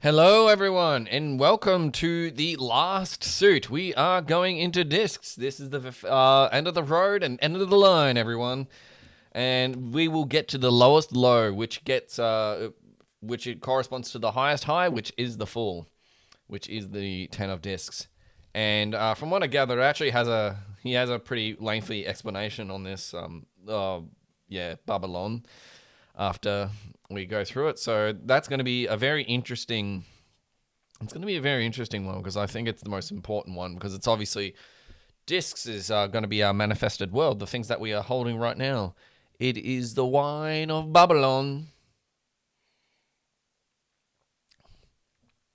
Hello, everyone, and welcome to the last suit. We are going into discs. This is the end of the road and end of the line, everyone. And we will get to the lowest low, which it corresponds to the highest high, which is the full, which is the 10 of discs. And from what I gather, he has a pretty lengthy explanation on this. Babylon. After we go through it, so that's going to be a very interesting. It's going to be a very interesting one because I think it's the most important one because it's obviously discs is going to be our manifested world, the things that we are holding right now. It is the wine of Babylon.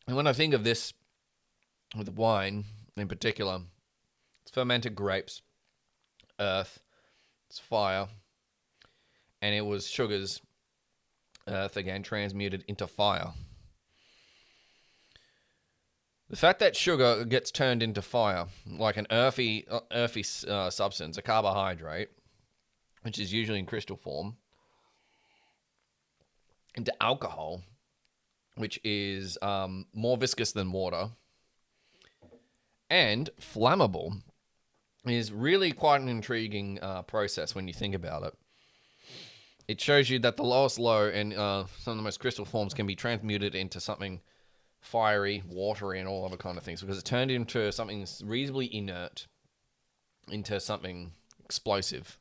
And when I think of this with wine in particular, it's fermented grapes, earth, it's fire, and it was sugars, earth again, transmuted into fire. The fact that sugar gets turned into fire, like an earthy substance, a carbohydrate, which is usually in crystal form, into alcohol, which is more viscous than water, and flammable, is really quite an intriguing process when you think about it. It shows you that the lowest low and some of the most crystal forms can be transmuted into something fiery, watery, and all other kind of things because it turned into something reasonably inert into something explosive.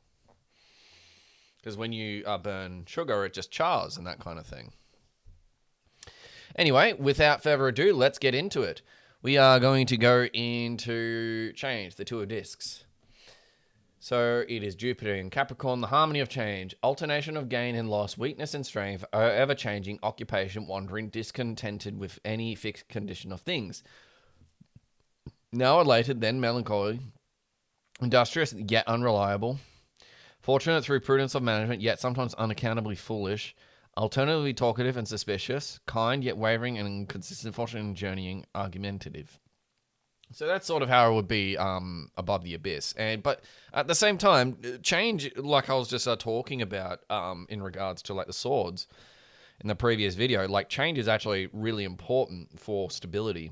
Because when you burn sugar, it just chars and that kind of thing. Anyway, without further ado, let's get into it. We are going to go into change, the two of discs. So it is Jupiter in Capricorn, the harmony of change, alternation of gain and loss, weakness and strength, ever-changing, occupation, wandering, discontented with any fixed condition of things. Now elated, then melancholy, industrious, yet unreliable, fortunate through prudence of management, yet sometimes unaccountably foolish, alternatively talkative and suspicious, kind, yet wavering and inconsistent, fortunate and journeying, argumentative. So that's sort of how it would be above the abyss. But at the same time, change, like I was just talking about in regards to like the swords in the previous video, like change is actually really important for stability.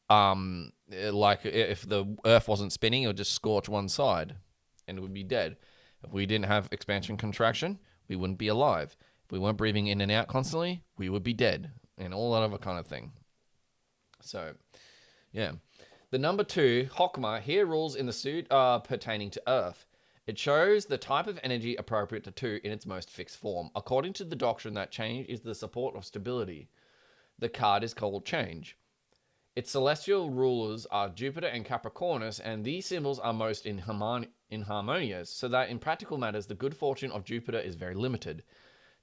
Like if the earth wasn't spinning, it would just scorch one side and it would be dead. If we didn't have expansion contraction, we wouldn't be alive. If we weren't breathing in and out constantly, we would be dead and all that other kind of thing. So... yeah. The number 2, Hokmah, here rules in the suit pertaining to Earth. It shows the type of energy appropriate to 2 in its most fixed form. According to the doctrine that change is the support of stability, the card is called Change. Its celestial rulers are Jupiter and Capricornus, and these symbols are most inharmonious, so that in practical matters, the good fortune of Jupiter is very limited.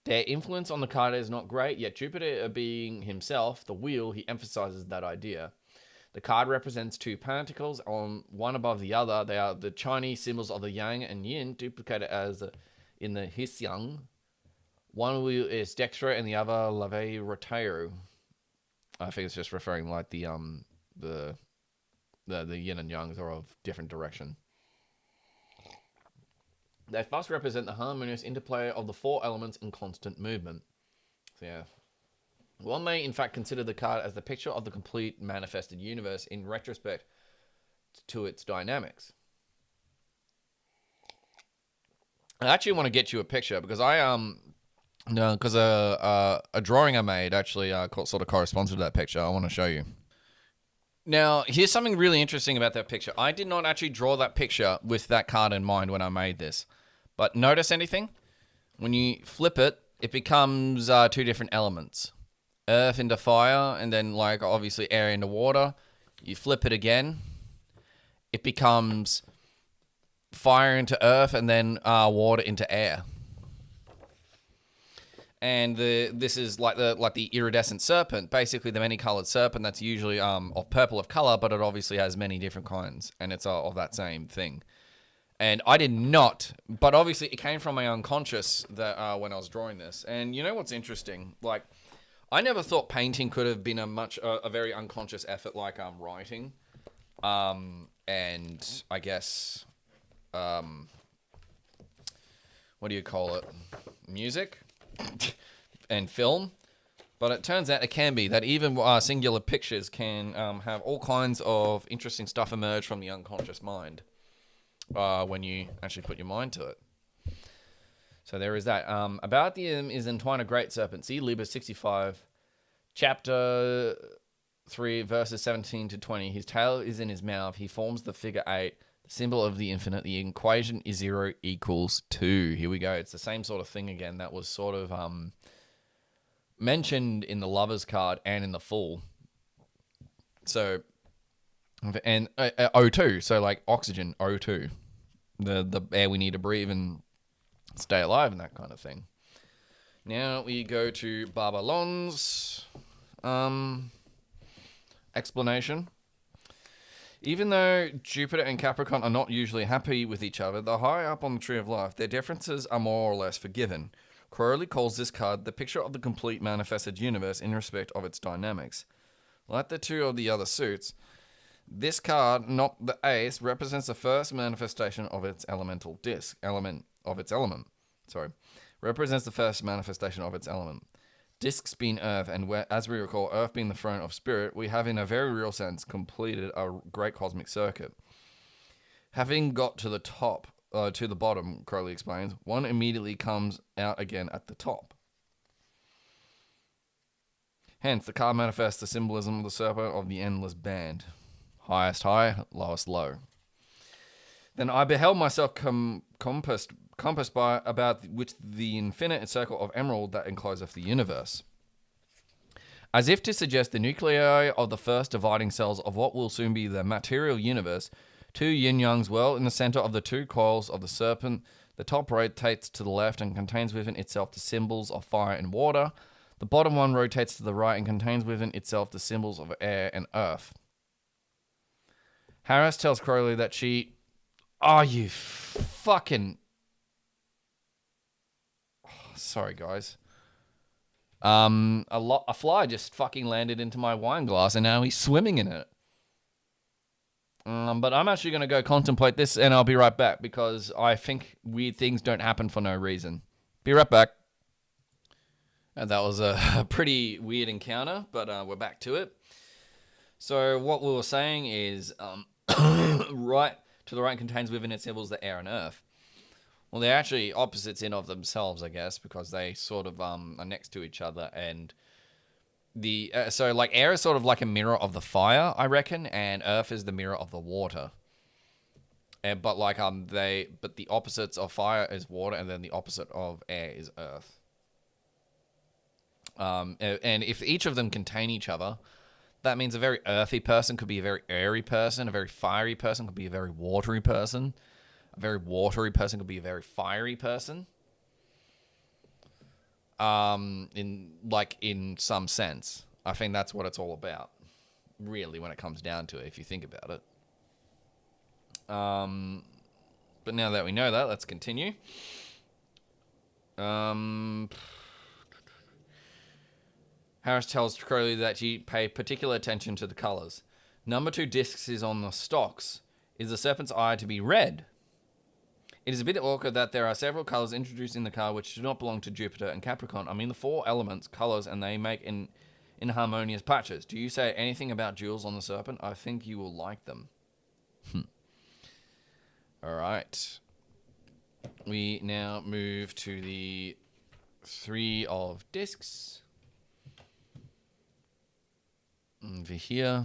Their influence on the card is not great, yet Jupiter being himself the wheel, he emphasizes that idea. The card represents 2 pentacles on one above the other. They are the Chinese symbols of the yang and yin, duplicated as in the Hisyang. One wheel is dextro and the other lave rotero. I think it's just referring like the yin and yangs are of different direction. They thus represent the harmonious interplay of the 4 elements in constant movement. So yeah. One may, in fact, consider the card as the picture of the complete manifested universe in retrospect to its dynamics. I actually want to get you a picture because a drawing I made actually sort of corresponds to that picture. I want to show you. Now, here's something really interesting about that picture. I did not actually draw that picture with that card in mind when I made this. But notice anything? When you flip it, it becomes 2 different elements. Earth into fire, and then like obviously air into water. You flip it again, it becomes fire into earth, and then water into air. And this is like the iridescent serpent, basically the many-colored serpent that's usually of purple of color, but it obviously has many different kinds, and it's of that same thing. And I did not, but obviously it came from my unconscious that when I was drawing this. And you know what's interesting? Like, I never thought painting could have been a very unconscious effort like writing, and I guess what do you call it? Music and film. But it turns out it can be that even singular pictures can have all kinds of interesting stuff emerge from the unconscious mind when you actually put your mind to it. So there is that. About the is entwined a great serpent. See Liber 65, chapter 3, verses 17 to 20. His tail is in his mouth. He forms the figure 8, the symbol of the infinite. The equation is 0 equals 2. Here we go. It's the same sort of thing again that was sort of mentioned in the Lover's card and in the Fool. So, and O2. So like oxygen, O2. The air we need to breathe and stay alive and that kind of thing. Now we go to Babylon's explanation. Even though Jupiter and Capricorn are not usually happy with each other, they're high up on the tree of life. Their differences are more or less forgiven. Crowley calls this card the picture of the complete manifested universe in respect of its dynamics. Like the two of the other suits, this card, not the ace, represents the first manifestation of its elemental disc. Represents the first manifestation of its element. Discs being Earth, and as we recall, Earth being the throne of spirit, we have in a very real sense completed a great cosmic circuit. Having got to the top, to the bottom, Crowley explains, one immediately comes out again at the top. Hence, the card manifests the symbolism of the serpent of the endless band. Highest high, lowest low. Then I beheld myself compassed by about which the infinite circle of emerald that encloseth the universe. As if to suggest the nuclei of the first dividing cells of what will soon be the material universe, two yin-yangs well in the center of the two coils of the serpent. The top rotates to the left and contains within itself the symbols of fire and water. The bottom one rotates to the right and contains within itself the symbols of air and earth. Harris tells Crowley that she... Oh, you fucking... Sorry, guys. A fly just fucking landed into my wine glass and now he's swimming in it. But I'm actually going to go contemplate this and I'll be right back because I think weird things don't happen for no reason. Be right back. And that was a pretty weird encounter, but we're back to it. So what we were saying is right to the right contains within its symbols the air and earth. Well, they're actually opposites in of themselves, I guess, because they sort of are next to each other. And the so like air is sort of like a mirror of the fire, I reckon, and earth is the mirror of the water. And but the opposites of fire is water, and then the opposite of air is earth. And if each of them contain each other, that means a very earthy person could be a very airy person, a very fiery person could be a very watery person. A very watery person could be a very fiery person. In some sense. I think that's what it's all about. Really, when it comes down to it, if you think about it. But now that we know that, let's continue. Harris tells Crowley that he pay particular attention to the colours. Number 2 discs is on the stocks. Is the serpent's eye to be red? It is a bit awkward that there are several colours introduced in the card which do not belong to Jupiter and Capricorn. I mean the 4 elements, colours, and they make inharmonious patches. Do you say anything about jewels on the serpent? I think you will like them. Alright. We now move to the 3 of discs. Over here.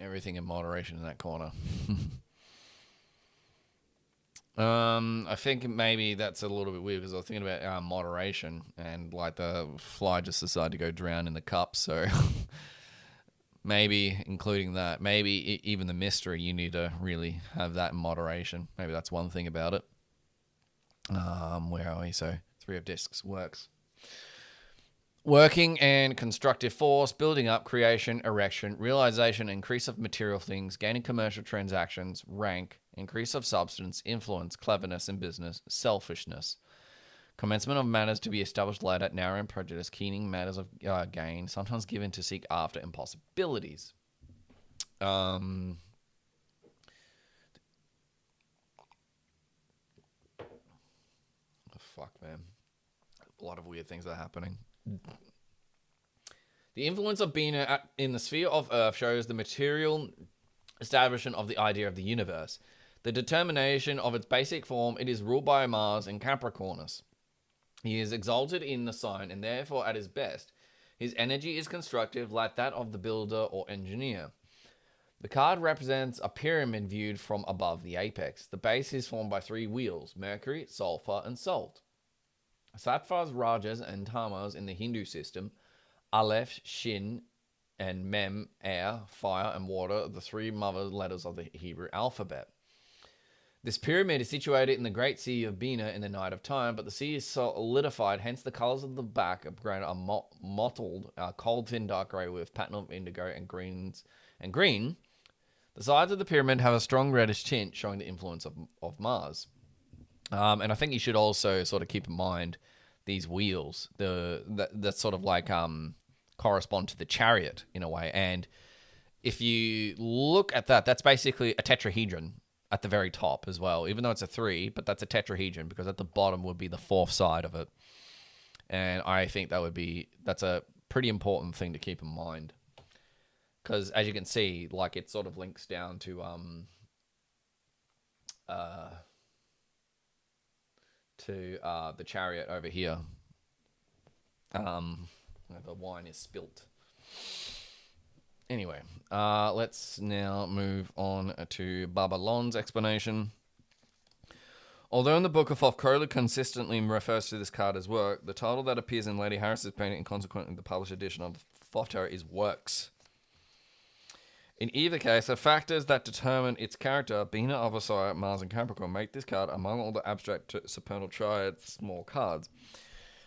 Everything in moderation in that corner. I think maybe that's a little bit weird because I was thinking about moderation and like the fly just decided to go drown in the cup. So maybe including that, maybe even the mystery, you need to really have that in moderation. Maybe that's one thing about it. Where are we? So 3 of discs works. Working and constructive force, building up, creation, erection, realization, increase of material things, gaining commercial transactions, rank, increase of substance, influence, cleverness in business, selfishness. Commencement of matters to be established later, narrowing prejudice, keening matters of gain, sometimes given to seek after impossibilities. Fuck, man. A lot of weird things are happening. The influence of Bina in the sphere of Earth shows the material establishment of the idea of the universe. The determination of its basic form, it is ruled by Mars in Capricornus. He is exalted in the sign, and therefore at his best. His energy is constructive, like that of the builder or engineer. The card represents a pyramid viewed from above the apex. The base is formed by 3 wheels: Mercury, Sulfur, and Salt. Sattvas, Rajas, and Tamas in the Hindu system. Aleph, Shin, and Mem, air, fire, and water, the 3 mother letters of the Hebrew alphabet. This pyramid is situated in the great sea of Bina in the night of time, but the sea is solidified, hence the colours of the back of granite are mottled, cold, thin, dark grey with pattern of indigo and green. The sides of the pyramid have a strong reddish tint, showing the influence of Mars. And I think you should also sort of keep in mind these wheels, that sort of like correspond to the chariot in a way. And if you look at that, that's basically a tetrahedron at the very top as well, even though it's a 3, but that's a tetrahedron because at the bottom would be the 4th side of it. And I think that's a pretty important thing to keep in mind. Because as you can see, like it sort of links down to the chariot over here. The wine is spilt. Anyway, let's now move on to Babylon's explanation. Although in the Book of Thoth, Crowley consistently refers to this card as work, the title that appears in Lady Harris's painting and consequently the published edition of the Thoth Tarot is works. In either case, the factors that determine its character, Bina, Avasaya, Mars, and Capricorn, make this card among all the abstract supernal triad small cards.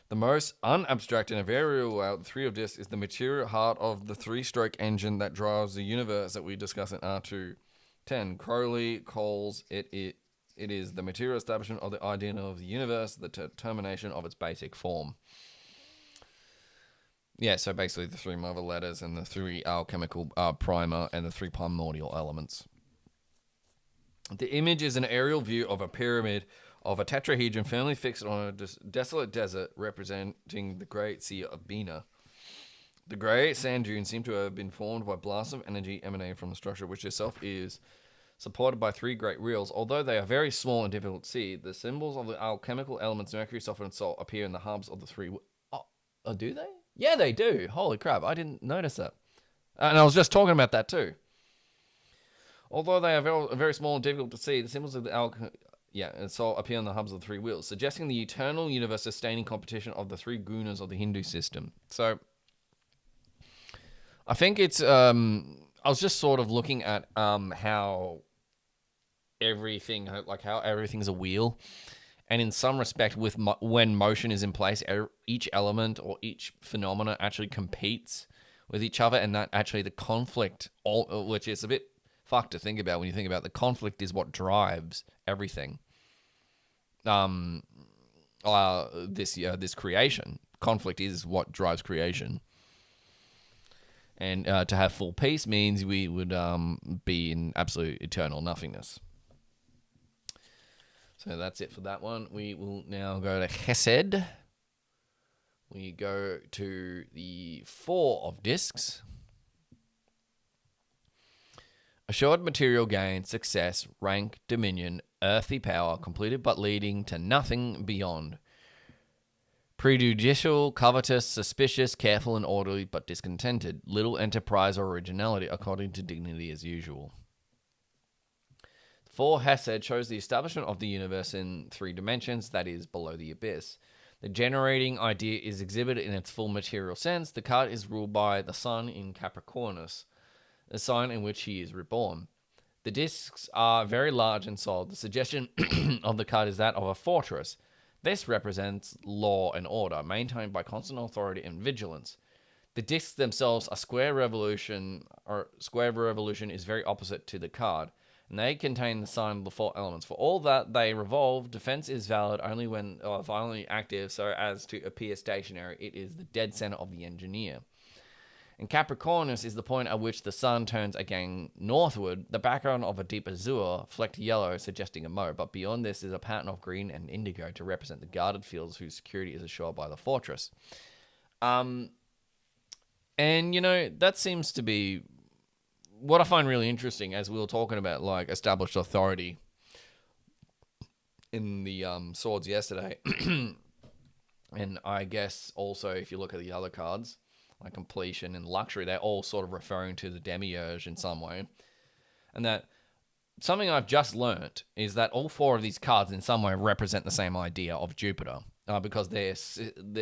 The most unabstract in a very real way, the 3 of Discs, is the material heart of the 3-stroke engine that drives the universe that we discuss in R210. Crowley calls it is the material establishment of the idea of the universe, the determination of its basic form. Yeah, so basically the 3 mother letters and the 3 alchemical primer and the 3 primordial elements. The image is an aerial view of a pyramid of a tetrahedron firmly fixed on a desolate desert representing the great sea of Bina. The grey sand dunes seem to have been formed by blasts of energy emanating from the structure, which itself is supported by 3 great reels. Although they are very small and difficult to see, the symbols of the alchemical elements Mercury, Sulfur, and Salt appear in the hubs of the 3... Oh, do they? Yeah, they do. Holy crap, I didn't notice that. And I was just talking about that too. Although they are very, very small and difficult to see, the symbols of the and Salt appear on the hubs of the 3 wheels, suggesting the eternal universe sustaining competition of the 3 gunas of the Hindu system. So, I think it's... I was just sort of looking at how everything's a wheel. And in some respect, when motion is in place, each element or each phenomena actually competes with each other, and that actually the conflict, which is a bit fucked to think about when you think about the conflict, is what drives everything. This creation. Conflict is what drives creation. And to have full peace means we would be in absolute eternal nothingness. So that's it for that one. We will now go to Chesed. We go to the 4 of Discs. Assured material gain, success, rank, dominion, earthly power, completed but leading to nothing beyond. Prejudicial, covetous, suspicious, careful and orderly but discontented. Little enterprise or originality, according to dignity as usual. 4 Hesed shows the establishment of the universe in 3 dimensions, that is, below the abyss. The generating idea is exhibited in its full material sense. The card is ruled by the sun in Capricornus, a sign in which he is reborn. The discs are very large and solid. The suggestion of the card is that of a fortress. This represents law and order, maintained by constant authority and vigilance. The discs themselves are square revolution is very opposite to the card, and they contain the sign of the 4 elements. For all that they revolve, defense is valid only when violently active, so as to appear stationary. It is the dead center of the engineer. And Capricornus is the point at which the sun turns again northward, the background of a deep azure, flecked yellow, suggesting a moat. But beyond this is a pattern of green and indigo to represent the guarded fields whose security is assured by the fortress. And, that seems to be what I find really interesting, as we were talking about, like, established authority in the swords yesterday. And I guess also, if you look at the other cards, like completion and luxury, they're all sort of referring to the demiurge in some way. And that something I've just learnt is that all four of these cards in some way represent the same idea of Jupiter, because they're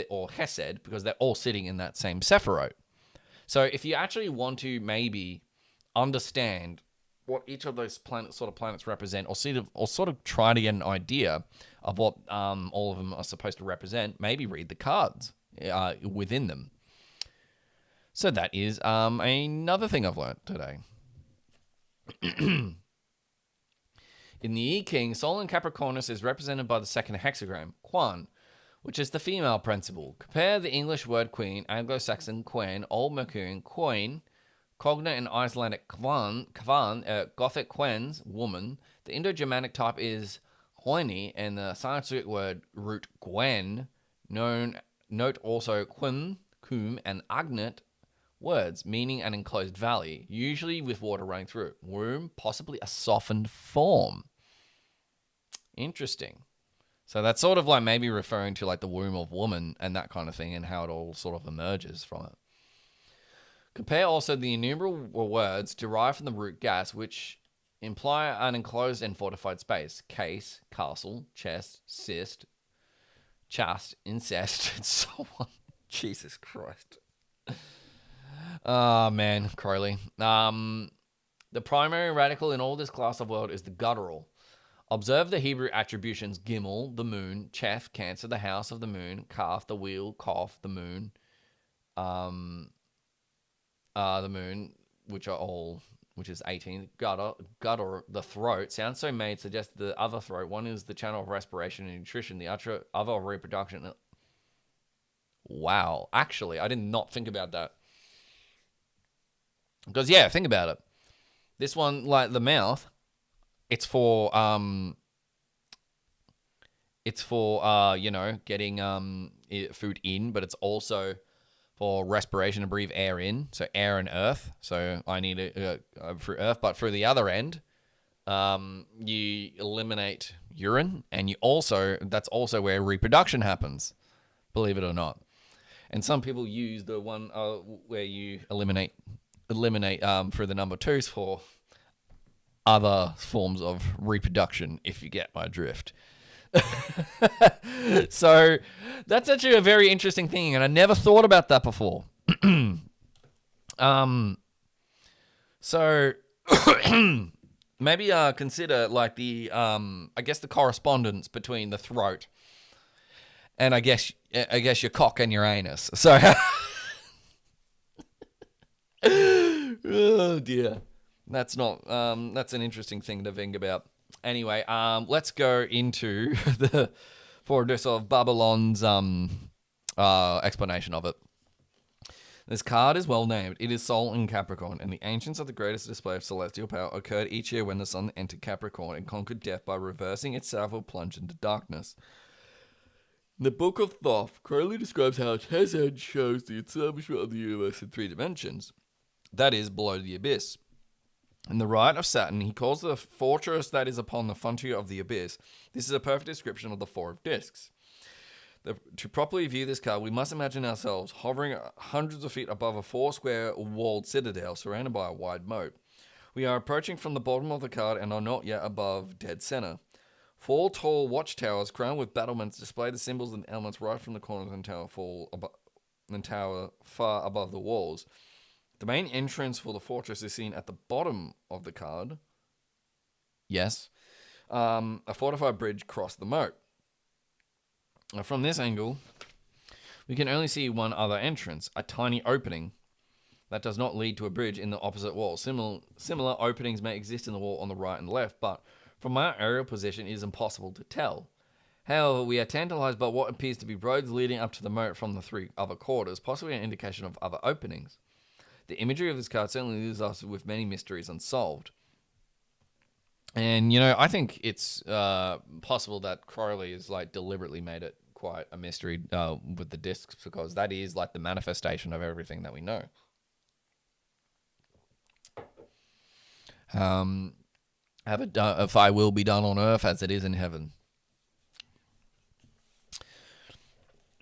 or Hesed, because they're all sitting in that same Sephiroth. So if you actually want to maybe understand what each of those planets represent, or sort of try to get an idea of what all of them are supposed to represent, maybe read the cards within them. So that is another thing I've learned today. In the I Ching, Sol in Capricornus is represented by the second hexagram, Quan, which is the female principle. Compare the English word queen, Anglo-Saxon quen, Old Mercurian queen, Cognate and Icelandic kvan, Gothic quens, woman. The Indo-Germanic type is hoini, and the Sanskrit word root gwen, note also quim, kum, and agnet words, meaning an enclosed valley, usually with water running through it. Womb, possibly a softened form. Interesting. So that's sort of like maybe referring to like the womb of woman and that kind of thing, and how it all sort of emerges from it. Compare also the innumerable words derived from the root gas, which imply an enclosed and fortified space. Case, castle, chest, cyst, chast, incest, and so on. Jesus Christ. Oh, man, Crowley. The primary radical in all this class of word is the guttural. Observe the Hebrew attributions: Gimel, the moon; Chef, Cancer, the house of the moon; Kaf, the wheel; Kof, the moon. The moon, which is 18. Gutter, the throat. Sounds so made suggests the other throat. One is the channel of respiration and nutrition, the other of reproduction. Wow. Actually, I did not think about that. Because, yeah, think about it. This one, like the mouth, it's for getting food in, but it's also for respiration to breathe air in. So air and earth. So I need it through earth, but through the other end, you eliminate urine, and that's also where reproduction happens, believe it or not. And some people use the one where you eliminate through the number twos for other forms of reproduction, if you get my drift. So that's actually a very interesting thing, and I never thought about that before. So maybe consider like the I guess the correspondence between the throat and I guess your cock and your anus. So oh dear. That's an interesting thing to think about. Anyway, let's go into the Fortress of Babylon's explanation of it. This card is well named. It is Sol in Capricorn, and the ancients of the greatest display of celestial power occurred each year when the sun entered Capricorn and conquered death by reversing itself or plunged into darkness. In the Book of Thoth, Crowley describes how Hesed shows the establishment of the universe in 3 dimensions. That is, below the abyss. In the Rite of Saturn, he calls the fortress that is upon the frontier of the abyss. This is a perfect description of the Four of Discs. To properly view this card, we must imagine ourselves hovering hundreds of feet above a 4-square walled citadel surrounded by a wide moat. We are approaching from the bottom of the card and are not yet above dead center. 4 tall watchtowers crowned with battlements display the symbols and elements right from the corners and tower far above the walls. The main entrance for the fortress is seen at the bottom of the card. Yes. A fortified bridge crossed the moat. From this angle, we can only see one other entrance, a tiny opening that does not lead to a bridge in the opposite wall. Similar openings may exist in the wall on the right and left, but from our aerial position, it is impossible to tell. However, we are tantalized by what appears to be roads leading up to the moat from the 3 other quarters, possibly an indication of other openings. The imagery of this card certainly leaves us with many mysteries unsolved. And, you know, I think it's possible that Crowley has, like, deliberately made it quite a mystery with the discs, because that is, like, the manifestation of everything that we know. Have it done, if I will be done on earth as it is in heaven.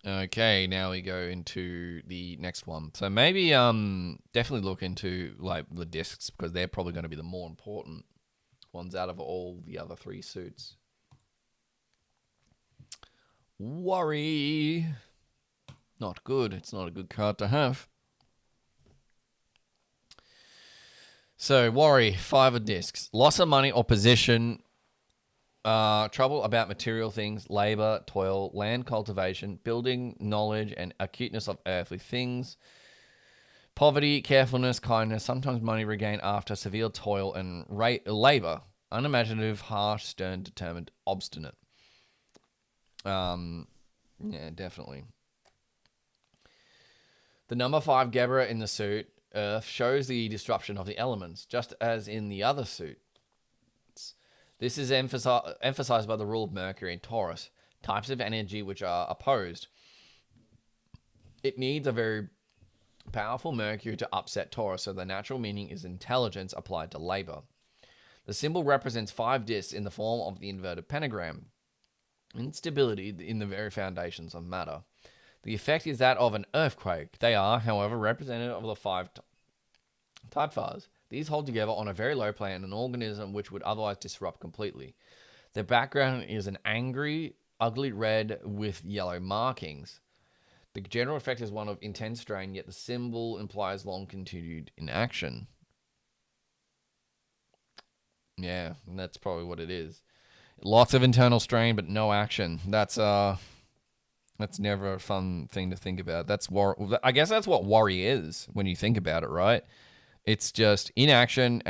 Okay, now we go into the next one. So maybe definitely look into, like, the discs, because they're probably going to be the more important ones out of all the other 3 suits. Worry. Not good. It's not a good card to have. So, worry, 5 of discs. Loss of money or position. Trouble about material things, labor, toil, land cultivation, building, knowledge, and acuteness of earthly things. Poverty, carefulness, kindness, sometimes money regained after severe toil and labor. Unimaginative, harsh, stern, determined, obstinate. Yeah, definitely. The number 5 Gebra in the suit, Earth, shows the disruption of the elements, just as in the other suit. This is emphasized by the rule of Mercury and Taurus, types of energy which are opposed. It needs a very powerful Mercury to upset Taurus, so the natural meaning is intelligence applied to labor. The symbol represents 5 discs in the form of the inverted pentagram, instability in the very foundations of matter. The effect is that of an earthquake. They are, however, representative of the 5 Tattvas. These hold together on a very low plane an organism which would otherwise disrupt completely. Their background is an angry, ugly red with yellow markings. The general effect is one of intense strain, yet the symbol implies long continued inaction. Yeah, that's probably what it is. Lots of internal strain, but no action. That's never a fun thing to think about. I guess that's what worry is when you think about it, right? It's just inaction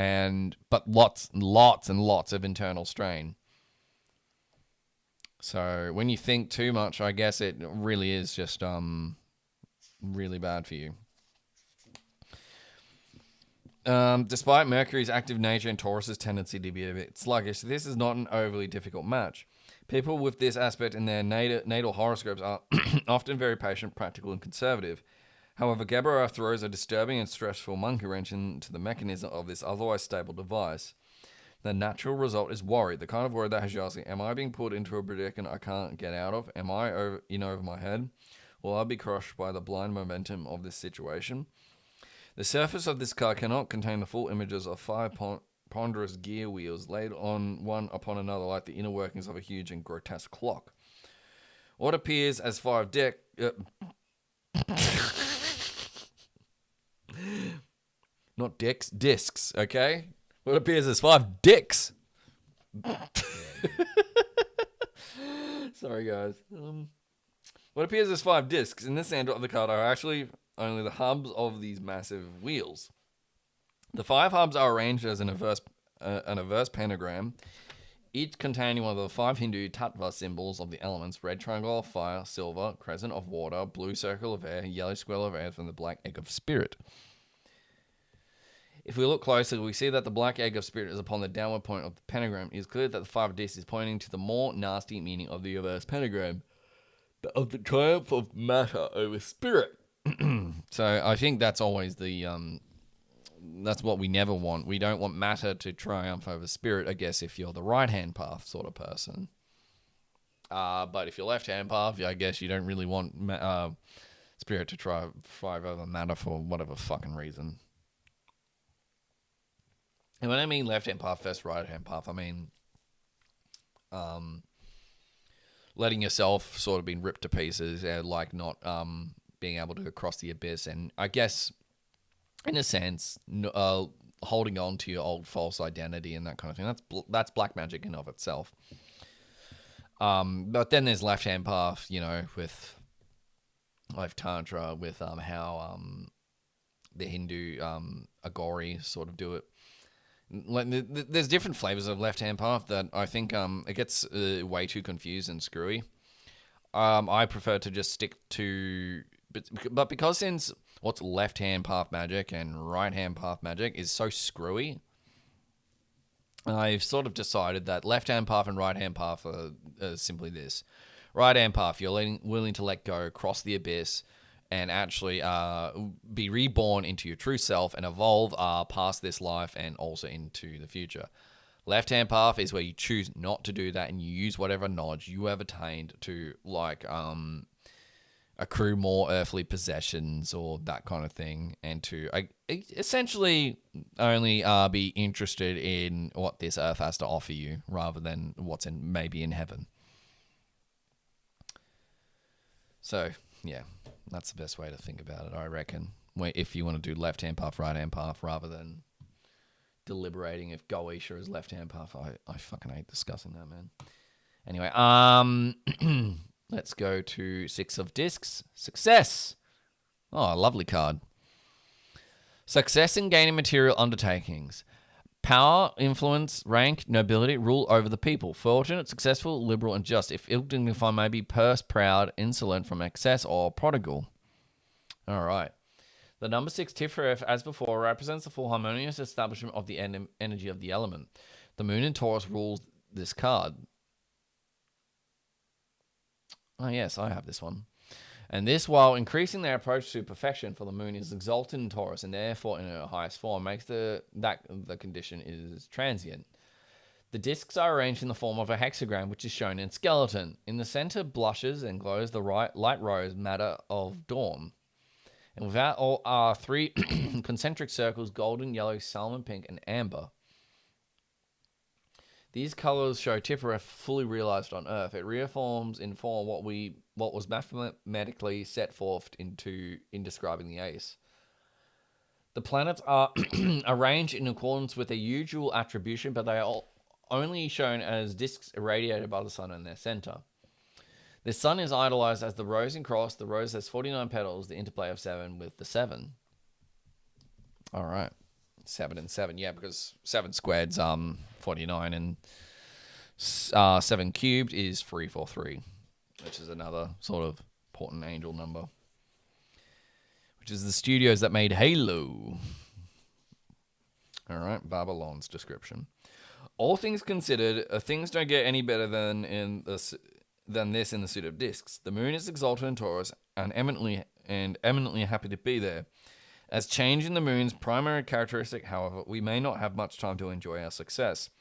but lots and lots of internal strain. So when you think too much, I guess it really is just really bad for you. Despite Mercury's active nature and Taurus's tendency to be a bit sluggish, this is not an overly difficult match. People with this aspect in their natal horoscopes are often very patient, practical, and conservative. However, Gebra throws a disturbing and stressful monkey wrench into the mechanism of this otherwise stable device. The natural result is worry, the kind of worry that has you asking, am I being put into a predicament I can't get out of? Am I over my head? Will I be crushed by the blind momentum of this situation? The surface of this car cannot contain the full images of 5 ponderous gear wheels laid on one upon another like the inner workings of a huge and grotesque clock. What appears as 5 not dicks, discs, okay? What appears as 5 dicks. Sorry, guys. What appears as 5 discs in this end of the card are actually only the hubs of these massive wheels. The 5 hubs are arranged as an inverse pentagram, each containing one of the 5 Hindu tattva symbols of the elements: red triangle of fire, silver, crescent of water, blue circle of air, yellow square of earth, and the black egg of spirit. If we look closely, we see that the black egg of spirit is upon the downward point of the pentagram. It is clear that the 5 discs is pointing to the more nasty meaning of the inverse pentagram, of the triumph of matter over spirit. So I think that's always that's what we never want. We don't want matter to triumph over spirit, I guess, if you're the right-hand path sort of person. But if you're left-hand path, I guess you don't really want spirit to triumph over matter for whatever fucking reason. And when I mean left-hand path versus right-hand path, I mean letting yourself sort of being ripped to pieces, like not being able to go across the abyss, and I guess in a sense holding on to your old false identity and that kind of thing. That's black magic in of itself. But then there's left-hand path, with like Tantra, with how the Hindu Agori sort of do it. Like, there's different flavors of left-hand path that I think it gets way too confused and screwy. I prefer to just stick to but because since what's left hand path magic and right hand path magic is so screwy, I've sort of decided that left hand path and right hand path are simply this. Right hand path, you're willing to let go, cross the abyss, and actually be reborn into your true self and evolve past this life and also into the future. Left hand path is where you choose not to do that and you use whatever knowledge you have attained to accrue more earthly possessions or that kind of thing, and to essentially only be interested in what this earth has to offer you rather than what's maybe in heaven. So, yeah, that's the best way to think about it, I reckon. If you want to do left-hand path, right-hand path, rather than deliberating if Goetia is left-hand path. I fucking hate discussing that, man. Anyway, let's go to 6 of discs. Success! Oh, a lovely card. Success in gaining material undertakings. Power, influence, rank, nobility, rule over the people. Fortunate, successful, liberal, and just. If ill-dignified, may be purse, proud, insolent from excess, or prodigal. All right. The number 6 Tifref, as before, represents the full harmonious establishment of the energy of the element. The moon in Taurus rules this card. Oh, yes, I have this one. And this, while increasing their approach to perfection, for the moon is exalted in Taurus and therefore in her highest form, makes the condition is transient. The discs are arranged in the form of a hexagram, which is shown in skeleton. In the center blushes and glows the light rose matter of dawn. And without all are 3 concentric circles, golden, yellow, salmon pink, and amber. These colors show Tifref fully realized on Earth. It reaffirms in form what was mathematically set forth in describing the ace. The planets are arranged in accordance with their usual attribution, but they are only shown as disks irradiated by the sun in their center. The sun is idolized as the rose in cross. The rose has 49 petals, the interplay of 7 with the 7. All right. 7 and 7, yeah, because 7 squared's 49 and 7 cubed is 343, which is another sort of important angel number, which is the studios that made Halo. All right, Babylon's description. All things considered, things don't get any better than this in the suit of discs. The moon is exalted in Taurus and eminently happy to be there. As change in the moon's primary characteristic, however, we may not have much time to enjoy our success.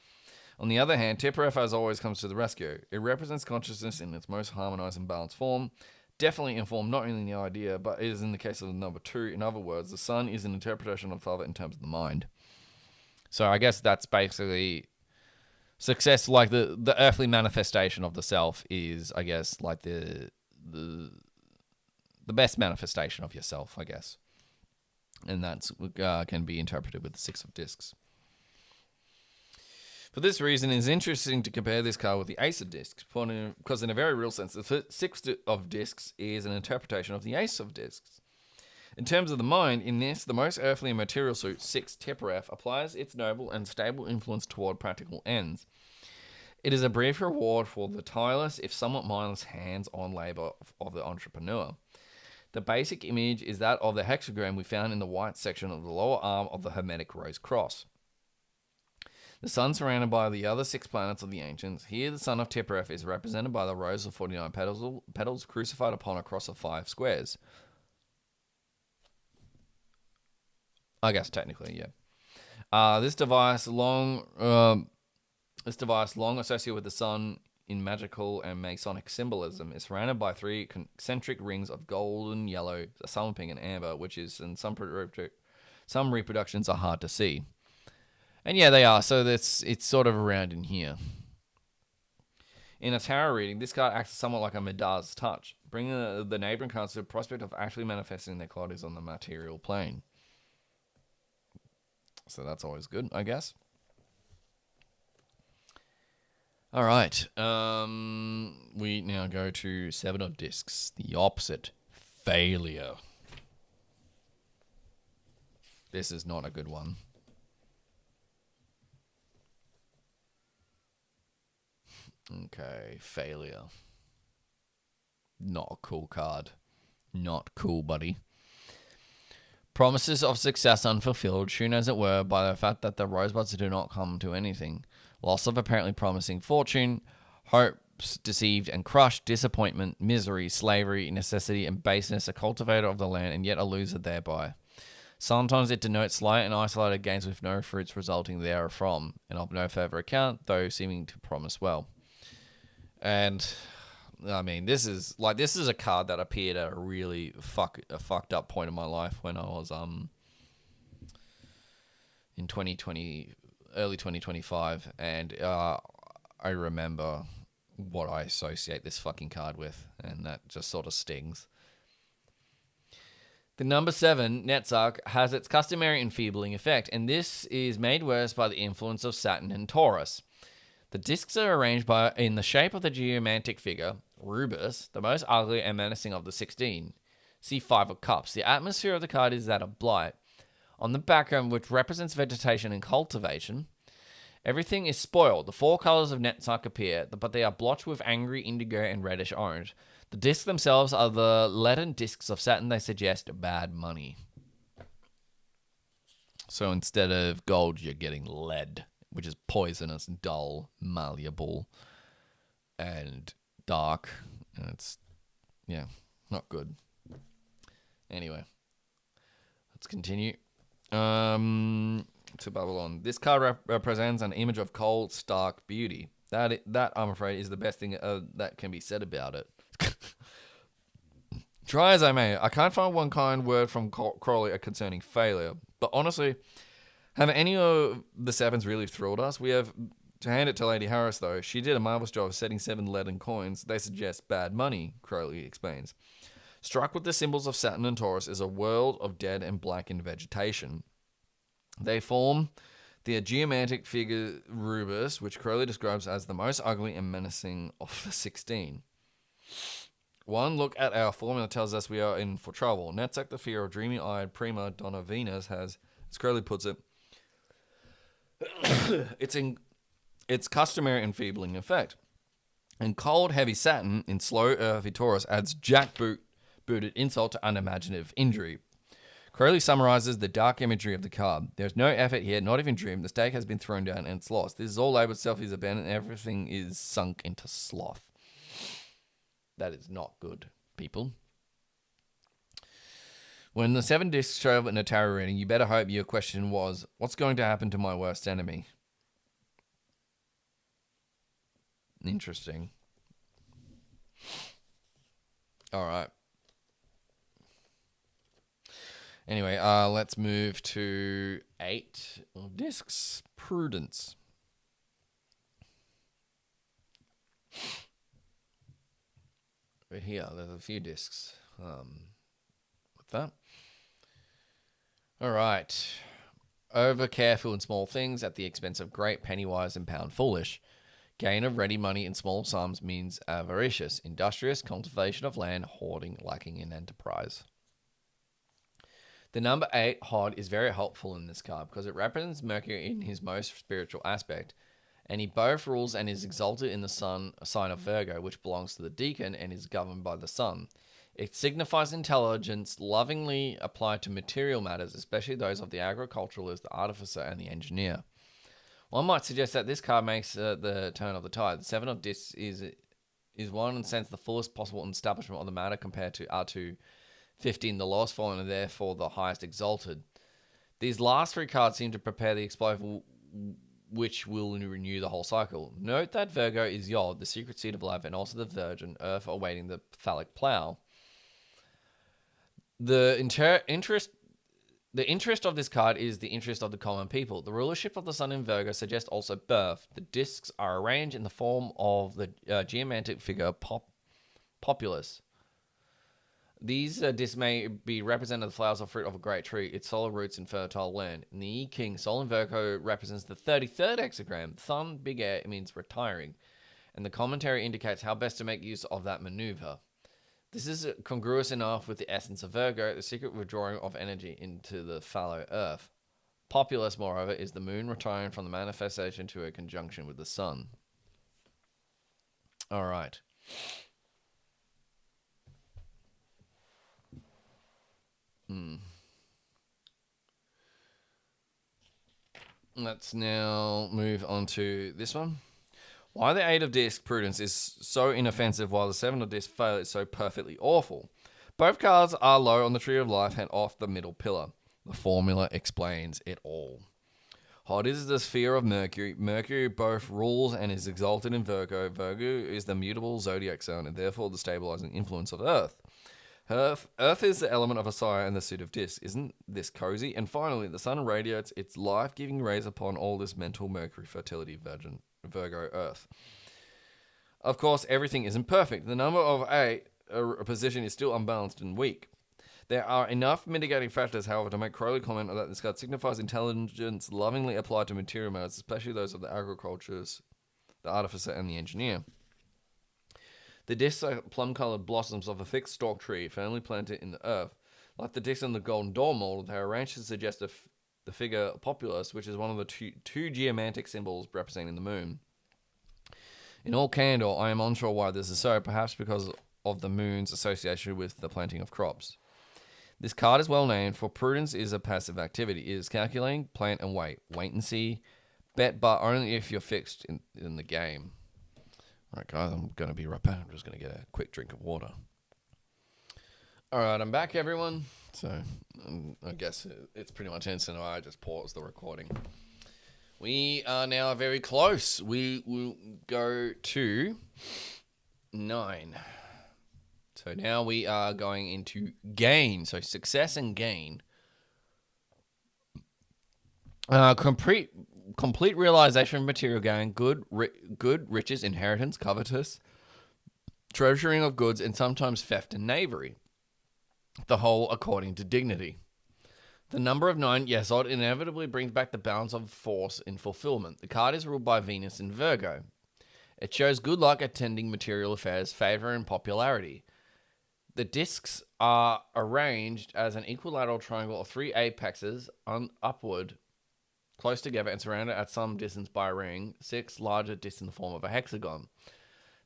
On the other hand, Tifref as always comes to the rescue. It represents consciousness in its most harmonized and balanced form, definitely informed not only in the idea, but it is in the case of the number 2. In other words, the sun is an interpretation of Thoth in terms of the mind. So I guess that's basically success, like the earthly manifestation of the self is, I guess, like the best manifestation of yourself, I guess. And that can be interpreted with the 6 of discs. For this reason, it is interesting to compare this card with the Ace of Discs, because in a very real sense, the 6 of Discs is an interpretation of the Ace of Discs. In terms of the mind, in this, the most earthly and material suit, 6 Tipperef, applies its noble and stable influence toward practical ends. It is a brief reward for the tireless, if somewhat mindless, hands-on labor of the entrepreneur. The basic image is that of the hexagram we found in the white section of the lower arm of the Hermetic Rose Cross. The sun surrounded by the other 6 planets of the ancients. Here the sun of Tipperef is represented by the rose of 49 petals crucified upon a cross of 5 squares. I guess technically, yeah. This device long associated with the sun in magical and Masonic symbolism is surrounded by 3 concentric rings of golden, yellow, salmon pink, and amber, which is in some reproductions are hard to see. And yeah, they are. So it's sort of around in here. In a tarot reading, this card acts somewhat like a Midas touch, bringing the neighboring cards to the prospect of actually manifesting their qualities on the material plane. So that's always good, I guess. All right. We now go to 7 of discs. The opposite. Failure. This is not a good one. Okay, failure. Not a cool card. Not cool, buddy. Promises of success unfulfilled, strewn as it were by the fact that the rosebuds do not come to anything. Loss of apparently promising fortune, hopes deceived and crushed, disappointment, misery, slavery, necessity, and baseness, a cultivator of the land and yet a loser thereby. Sometimes it denotes slight and isolated gains with no fruits resulting therefrom, and of no further account, though seeming to promise well. And I mean, this is a card that appeared at a really fucked up point in my life when I was in 2020, early 2025, and I remember what I associate this fucking card with, and that just sort of stings. The number 7, Netzach, has its customary enfeebling effect, and this is made worse by the influence of Saturn and Taurus. The discs are arranged in the shape of the geomantic figure, Rubus, the most ugly and menacing of the 16. See 5 of Cups. The atmosphere of the card is that of blight. On the background, which represents vegetation and cultivation, everything is spoiled. The 4 colors of Netzach appear, but they are blotched with angry indigo and reddish orange. The discs themselves are the leaden discs of Saturn. They suggest bad money. So instead of gold, you're getting lead, which is poisonous, dull, malleable, and dark. And it's, not good. Anyway, let's continue. To Babylon. This card represents an image of cold, stark beauty. That I'm afraid, is the best thing that can be said about it. Try as I may, I can't find one kind word from Crowley concerning failure. But honestly, have any of the 7s really thrilled us? We have to hand it to Lady Harris, though. She did a marvelous job of setting 7 leaden coins. They suggest bad money, Crowley explains. Struck with the symbols of Saturn and Taurus is a world of dead and blackened vegetation. They form the geomantic figure Rubus, which Crowley describes as the most ugly and menacing of the 16. One look at our formula tells us we are in for trouble. Netzach, the fear of dreamy-eyed prima donna Venus, has, as Crowley puts it, its customary enfeebling effect. And cold, heavy Saturn in slow, earthy Taurus adds jackbooted insult to unimaginative injury. Crowley summarizes the dark imagery of the card. There's no effort here, not even dream. The stake has been thrown down and it's lost. This is all labeled self is abandoned. Everything is sunk into sloth. That is not good, people. When the 7 discs show up in a tarot reading, you better hope your question was, what's going to happen to my worst enemy? Interesting. All right. Anyway, let's move to 8 discs. Prudence. Right here, there's a few discs with that. All right. Over careful in small things at the expense of great, pennywise and pound foolish. Gain of ready money in small sums means avaricious, industrious, cultivation of land, hoarding, lacking in enterprise. The number 8, Hod, is very helpful in this card because it represents Mercury in his most spiritual aspect. And he both rules and is exalted in the sign of Virgo, which belongs to the deacon and is governed by the sun. It signifies intelligence lovingly applied to material matters, especially those of the agriculturalist, the artificer, and the engineer. One might suggest that this card makes the turn of the tide. The 7 of discs is one in sense the fullest possible establishment of the matter compared to R2 15, the lowest fallen and therefore the highest exalted. These last 3 cards seem to prepare the explosive which will renew the whole cycle. Note that Virgo is Yod, the secret seed of life, and also the Virgin, Earth awaiting the phallic plow. The interest of this card is the interest of the common people. The rulership of the sun in Virgo suggests also birth. The discs are arranged in the form of the geomantic figure Populus. These discs may be represented the flowers or fruit of a great tree, its solid roots in fertile land. In the I King, Sol in Virgo represents the 33rd hexagram. Thun, big air, means retiring. And the commentary indicates how best to make use of that maneuver. This is congruous enough with the essence of Virgo, the secret withdrawing of energy into the fallow earth. Populus, moreover, is the moon retiring from the manifestation to a conjunction with the sun. All right. Let's now move on to this one. Why the 8 of disc prudence is so inoffensive while the 7 of disc fail is so perfectly awful. Both cards are low on the tree of life and off the middle pillar. The formula explains it all. Hot is the sphere of Mercury. Mercury both rules and is exalted in Virgo. Virgo is the mutable zodiac sign and therefore the stabilizing influence of Earth. Earth is the element of Asaya and the suit of disc. Isn't this cozy? And finally, the sun radiates its life-giving rays upon all this mental Mercury fertility Virgo Earth. Of course, everything isn't perfect. The number of 8, a position, is still unbalanced and weak. There are enough mitigating factors, however, to make Crowley comment that this card signifies intelligence lovingly applied to material matters, especially those of the agricultures, the artificer, and the engineer. The discs are plum-coloured blossoms of a thick stalk tree, firmly planted in the earth. Like the discs in the Golden Door model, they are arranged to suggest the figure Populus, which is one of the two geomantic symbols representing the moon. In all candor, I am unsure why this is so, perhaps because of the moon's association with the planting of crops. This card is well named, for prudence is a passive activity. It is calculating, plant, and wait. Wait and see. Bet, but only if you're fixed in the game. Alright guys, I'm going to be right back. I'm just going to get a quick drink of water. Alright, I'm back everyone. So, I guess it's pretty much instant. I just paused the recording. We are now very close. We will go to 9. So now we are going into gain. So success and gain. Complete realization of material gain, good riches, inheritance, covetous, treasuring of goods, and sometimes theft and knavery. The whole according to dignity. The number of 9, Yesod, inevitably brings back the balance of force in fulfillment. The card is ruled by Venus in Virgo. It shows good luck attending material affairs, favor, and popularity. The discs are arranged as an equilateral triangle of 3 apexes upward, close together, and surrounded at some distance by a ring, 6 larger discs in the form of a hexagon.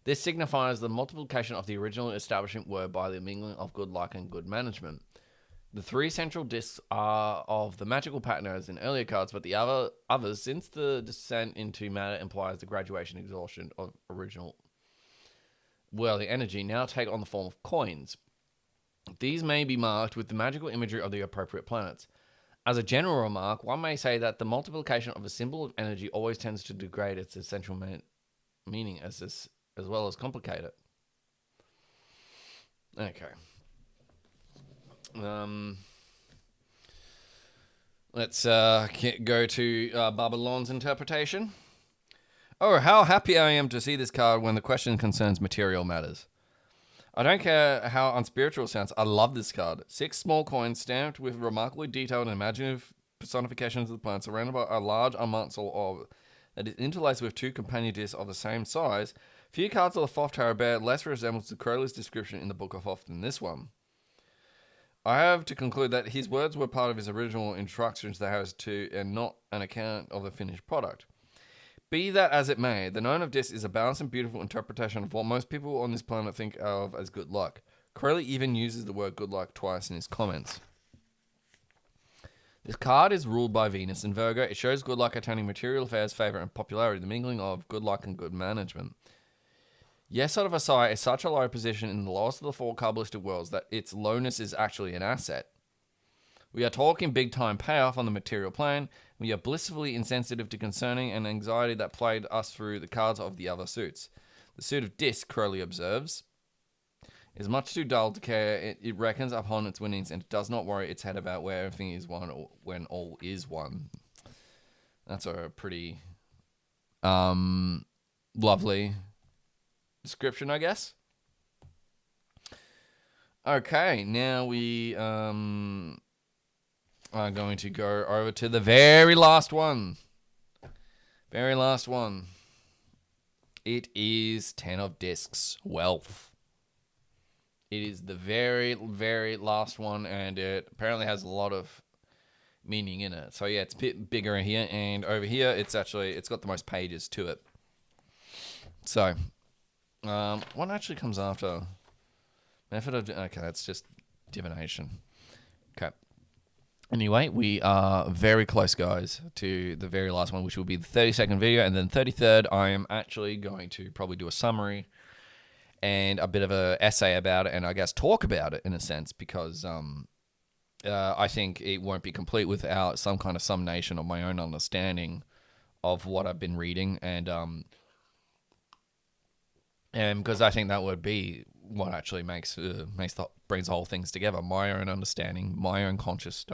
This signifies the multiplication of the original establishment word by the mingling of good luck and good management. The 3 central discs are of the magical pattern as in earlier cards, but the others, since the descent into matter implies the graduation exhaustion of original worldly energy, now take on the form of coins. These may be marked with the magical imagery of the appropriate planets. As a general remark, one may say that the multiplication of a symbol of energy always tends to degrade its essential meaning as well as complicate it. Okay. Let's go to Babylon's interpretation. Oh, how happy I am to see this card when the question concerns material matters. I don't care how unspiritual it sounds, I love this card. 6 small coins stamped with remarkably detailed and imaginative personifications of the planet, surrounded by a large unmonzel of that is interlaced with 2 companion discs of the same size. Few cards of the Thoth Tarot bear less resemblance to Crowley's description in the Book of Thoth than this one. I have to conclude that his words were part of his original instructions to the house too, and not an account of the finished product. Be that as it may, the 9 of discs is a balanced and beautiful interpretation of what most people on this planet think of as good luck. Crowley even uses the word good luck twice in his comments. This card is ruled by Venus in Virgo. It shows good luck attaining material affairs, favor, and popularity, the mingling of good luck and good management. Yesod of Asai is such a low position in the lowest of the 4 Kabbalistic worlds that its lowness is actually an asset. We are talking big-time payoff on the material plane. We are blissfully insensitive to concerning and anxiety that plagued us through the cards of the other suits. The suit of disc, Crowley observes, is much too dull to care. It reckons upon its winnings and does not worry its head about where everything is won or when all is won. That's a pretty lovely description, I guess. Okay, now we are going to go over to the very last one. Very last one. It is 10 of discs, wealth. It is the very, very last one, and it apparently has a lot of meaning in it. So yeah, it's a bit bigger here, and over here, it's got the most pages to it. So, what actually comes after? Method of, okay, that's just divination. Okay. Anyway, we are very close, guys, to the very last one, which will be the 30-second video. And then 33rd, I am actually going to probably do a summary and a bit of an essay about it, and I guess talk about it in a sense, because I think it won't be complete without some kind of summation of my own understanding of what I've been reading, and because I think that would be what actually brings the whole things together. My own understanding, my own conscious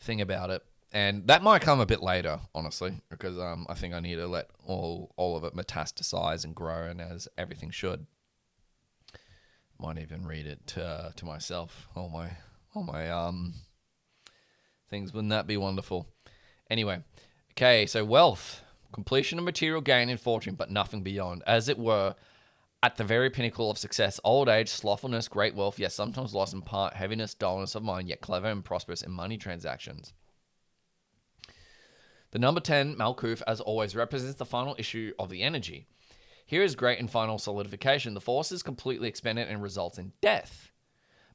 thing about it, and that might come a bit later, honestly, because I think I need to let all of it metastasize and grow, and as everything should. Might even read it to myself. All my things. Wouldn't that be wonderful? Anyway, okay. So wealth, completion of material gain and fortune, but nothing beyond, as it were. At the very pinnacle of success, old age, slothfulness, great wealth, yet sometimes lost in part, heaviness, dullness of mind, yet clever and prosperous in money transactions. The number 10, Malkuth, as always, represents the final issue of the energy. Here is great and final solidification. The force is completely expended and results in death.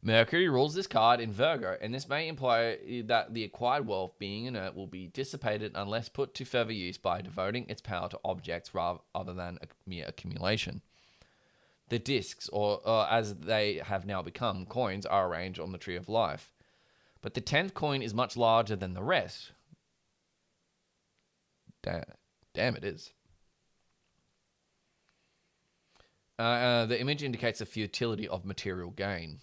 Mercury rules this card in Virgo, and this may imply that the acquired wealth, being inert, will be dissipated unless put to further use by devoting its power to objects rather than mere accumulation. The discs, or as they have now become, coins, are arranged on the tree of life. But the 10th coin is much larger than the rest. Damn, it is. The image indicates the futility of material gain.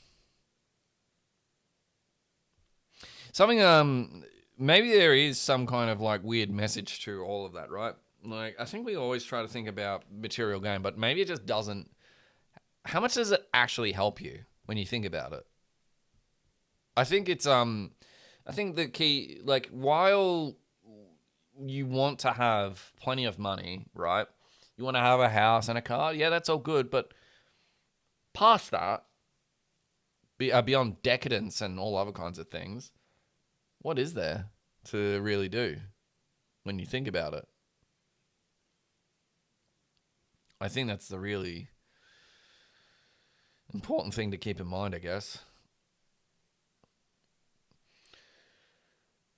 Something, maybe there is some kind of like weird message to all of that, right? Like, I think we always try to think about material gain, but maybe it just doesn't. How much does it actually help you when you think about it? I think it's I think the key, like, while you want to have plenty of money, right? You want to have a house and a car, yeah, that's all good, but past that, beyond decadence and all other kinds of things, what is there to really do when you think about it? I think that's the really important thing to keep in mind, I guess.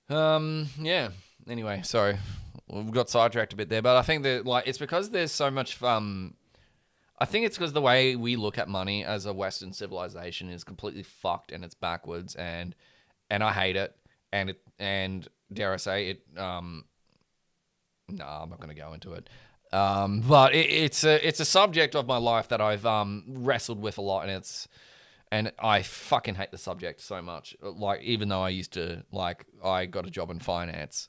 Yeah. Anyway, sorry, we've got sidetracked a bit there, but I think that, like, it's because there's so much. I think it's because the way we look at money as a Western civilization is completely fucked and it's backwards, and I hate it, and dare I say it. I'm not going to go into it. But it's a subject of my life that I've wrestled with a lot, and I fucking hate the subject so much. Like, even though I used to, like, I got a job in finance,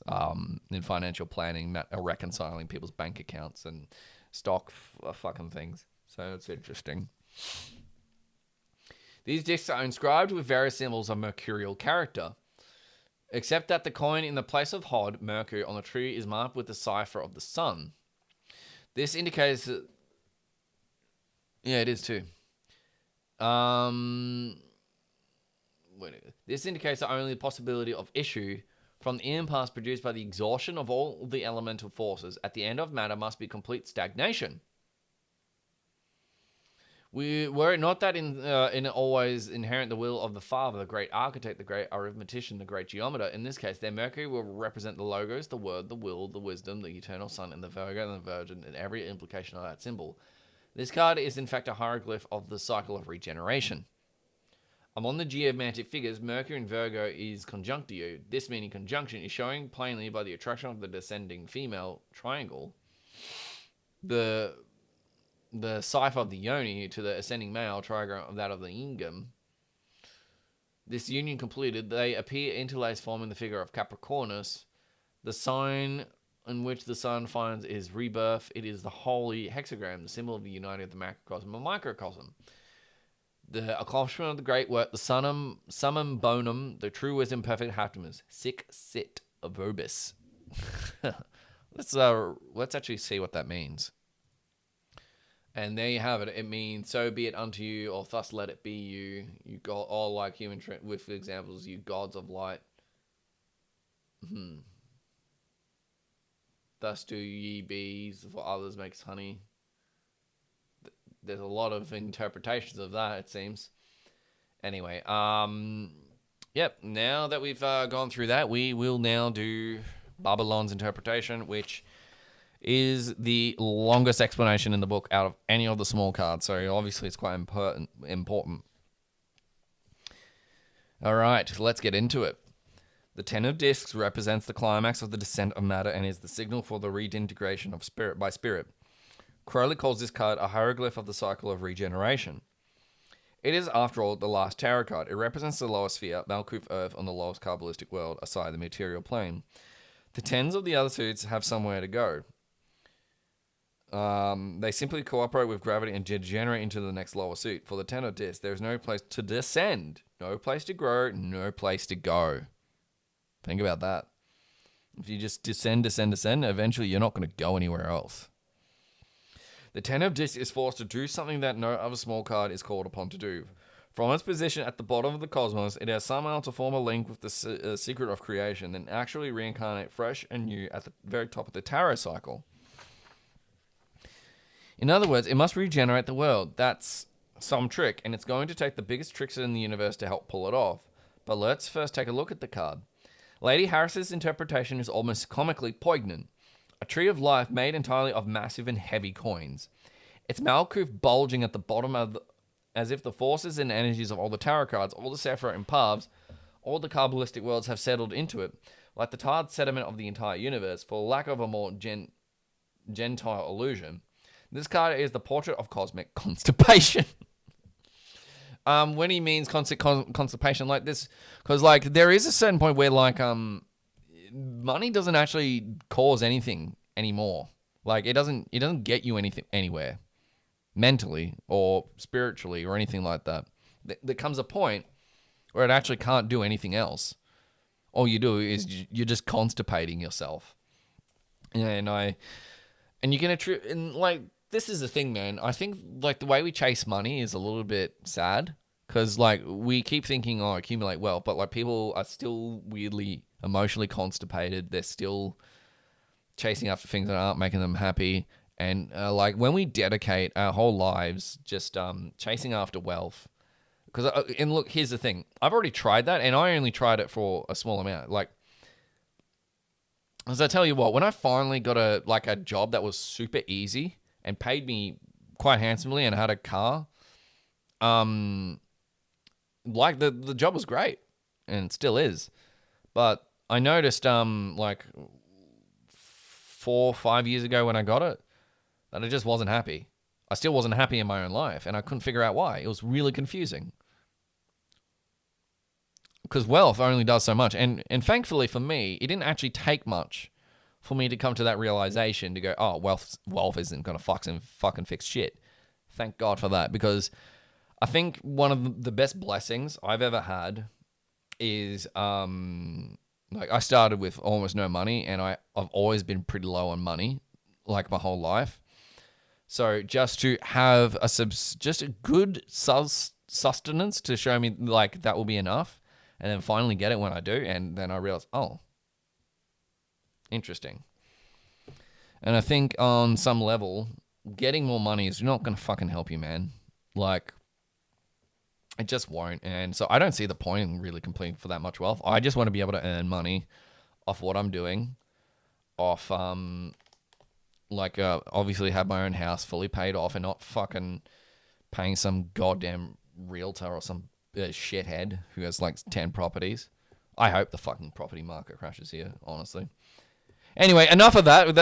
in financial planning, reconciling people's bank accounts and stock fucking things. So it's interesting. These discs are inscribed with various symbols of mercurial character, except that the coin in the place of Hod, Mercury, on the tree is marked with the cipher of the sun. This indicates that... Yeah, it is too. This indicates the only possibility of issue from the impasse produced by the exhaustion of all the elemental forces. At the end of matter must be complete stagnation. Were it not that in always inherent the will of the Father, the great architect, the great arithmetician, the great geometer, in this case, their Mercury will represent the logos, the word, the will, the wisdom, the eternal Son, and the Virgo and the Virgin, and every implication of that symbol. This card is in fact a hieroglyph of the cycle of regeneration. Among the geomantic figures, Mercury in Virgo is conjunct to you. This meaning conjunction is showing plainly by the attraction of the descending female triangle. The cipher of the yoni to the ascending male trigram of that of the ingam. This union completed, they appear interlaced, forming the figure of Capricornus, the sign in which the sun finds his rebirth. It is the holy hexagram, the symbol of the unity of the macrocosm and microcosm. The accomplishment of the great work, the summum bonum, the true wisdom, perfect happiness. Sic sit verbis. Let's actually see what that means. And there you have it. It means, so be it unto you, or thus let it be you. You God, all like human with examples, you gods of light. Thus do ye bees, for others makes honey. There's a lot of interpretations of that, it seems. Anyway, Yep. Now that we've gone through that, we will now do Babylon's interpretation, which is the longest explanation in the book out of any of the small cards. So obviously it's quite important. All right, let's get into it. The Ten of Discs represents the climax of the descent of matter and is the signal for the reintegration of spirit by spirit. Crowley calls this card a hieroglyph of the cycle of regeneration. It is, after all, the last tarot card. It represents the lower sphere, Malkuth Earth, on the lowest Kabbalistic world, aside the material plane. The tens of the other suits have somewhere to go. They simply cooperate with gravity and degenerate into the next lower suit. For the Ten of Discs, there is no place to descend, no place to grow, no place to go. Think about that. If you just descend, eventually you're not going to go anywhere else. The Ten of Discs is forced to do something that no other small card is called upon to do. From its position at the bottom of the cosmos, it has somehow to form a link with the secret of creation, then actually reincarnate fresh and new at the very top of the tarot cycle. In other words, it must regenerate the world. That's some trick, and it's going to take the biggest trickster in the universe to help pull it off. But let's first take a look at the card. Lady Harris's interpretation is almost comically poignant. A tree of life made entirely of massive and heavy coins. Its Malkuth bulging at the bottom of as if the forces and energies of all the tarot cards, all the Sephiroth and paths, all the Kabbalistic worlds have settled into it, like the tarred sediment of the entire universe, for lack of a more gentile illusion. This card is the portrait of cosmic constipation. When he means constipation like this, because like there is a certain point where like money doesn't actually cause anything anymore. Like it doesn't get you anything anywhere, mentally or spiritually or anything like that. There comes a point where it actually can't do anything else. All you do is you're just constipating yourself. And you can attribute, and like this is the thing, man. I think like the way we chase money is a little bit sad because like we keep thinking, oh, accumulate wealth, but like people are still weirdly emotionally constipated. They're still chasing after things that aren't making them happy. And like when we dedicate our whole lives just chasing after wealth, because and look, here's the thing. I've already tried that, and I only tried it for a small amount. Like, as I tell you what, when I finally got a job that was super easy and paid me quite handsomely and had a car, like the job was great and still is. But I noticed like 4 or 5 years ago when I got it that I just wasn't happy. I still wasn't happy in my own life, and I couldn't figure out why. It was really confusing. Because wealth only does so much. And thankfully for me, it didn't actually take much for me to come to that realization to go, oh, wealth isn't going to fucking fix shit. Thank God for that. Because I think one of the best blessings I've ever had is, like I started with almost no money, and I've always been pretty low on money, like my whole life. So just to have just a good sustenance to show me like that will be enough, and then finally get it when I do, and then I realize, oh, interesting. And I think on some level, getting more money is not going to fucking help you, man. Like, it just won't. And so I don't see the point in really completing for that much wealth. I just want to be able to earn money off what I'm doing, off, obviously have my own house fully paid off and not fucking paying some goddamn realtor or some shithead who has like 10 properties. I hope the fucking property market crashes here, honestly. Anyway, enough of that.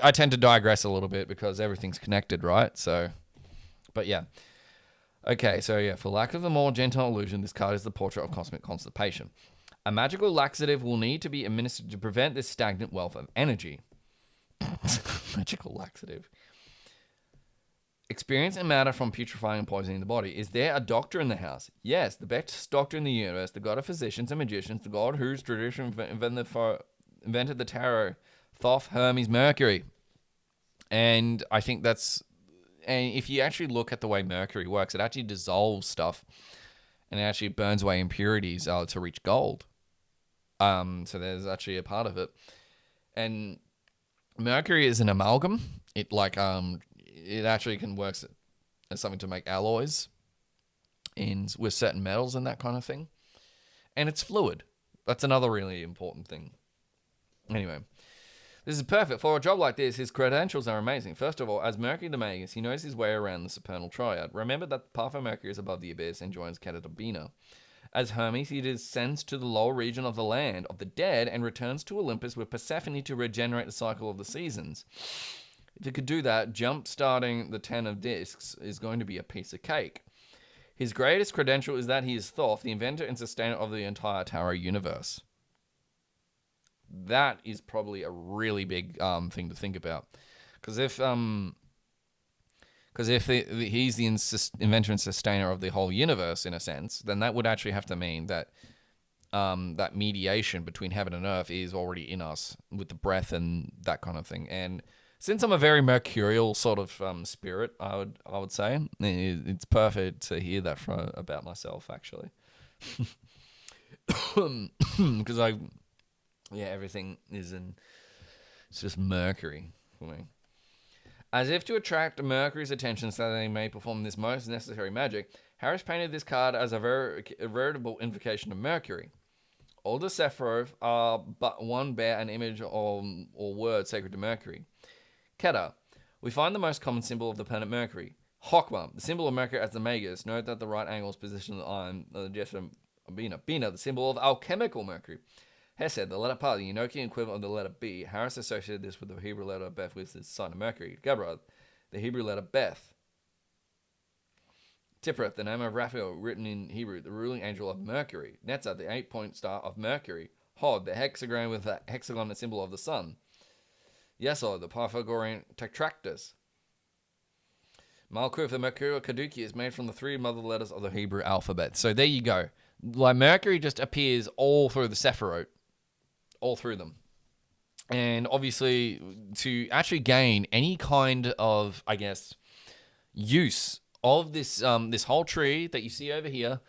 I tend to digress a little bit because everything's connected, right? So, but yeah. Okay, so yeah, for lack of a more gentle illusion, this card is the portrait of cosmic constipation. A magical laxative will need to be administered to prevent this stagnant wealth of energy. Magical laxative. Experience and matter from putrefying and poisoning the body. Is there a doctor in the house? Yes, the best doctor in the universe, the god of physicians and magicians, the god whose tradition invented the tarot, Thoth, Hermes, Mercury. And I think that's... And if you actually look at the way Mercury works, it actually dissolves stuff and it actually burns away impurities to reach gold. So there's actually a part of it. And Mercury is an amalgam. It it actually can work as something to make alloys with certain metals and that kind of thing. and it's fluid. That's another really important thing. Anyway, this is perfect. For a job like this, his credentials are amazing. First of all, as Mercury the Magus, he knows his way around the supernal triad. Remember that the path of Mercury is above the abyss and joins Keter Bina. As Hermes, he descends to the lower region of the land of the dead and returns to Olympus with Persephone to regenerate the cycle of the seasons. If he could do that, jump-starting the Ten of Discs is going to be a piece of cake. His greatest credential is that he is Thoth, the inventor and sustainer of the entire tarot universe. That is probably a really big thing to think about. Because if he's the inventor and sustainer of the whole universe, in a sense, then that would actually have to mean that that mediation between heaven and earth is already in us with the breath and that kind of thing. And since I'm a very mercurial sort of spirit, I would say it's perfect to hear that about myself, actually, because everything is it's just Mercury for me. As if to attract Mercury's attention so that they may perform this most necessary magic, Harris painted this card as a veritable invocation of Mercury. All the Sephiroth are but one bear an image or word sacred to Mercury. Keter. We find the most common symbol of the planet Mercury. Hokma, the symbol of Mercury as the Magus. Note that the right angle is positioned on the gesture of Bina. Bina, the symbol of alchemical Mercury. Hesed, the letter Pa, the Enochian equivalent of the letter B. Harris associated this with the Hebrew letter Beth, with the sign of Mercury. Gabra, the Hebrew letter Beth. Tiphereth, the name of Raphael, written in Hebrew, the ruling angel of Mercury. Netzah, the 8-point star of Mercury. Hod, the hexagram with the hexagon, the symbol of the sun. Yesod, the Pythagorean tetractys. Malkuth, the mercurial caduceus, is made from the 3 mother letters of the Hebrew alphabet. So there you go. Like, Mercury just appears all through the Sephiroth. All through them. And obviously, to actually gain any kind of, I guess, use of this this whole tree that you see over here,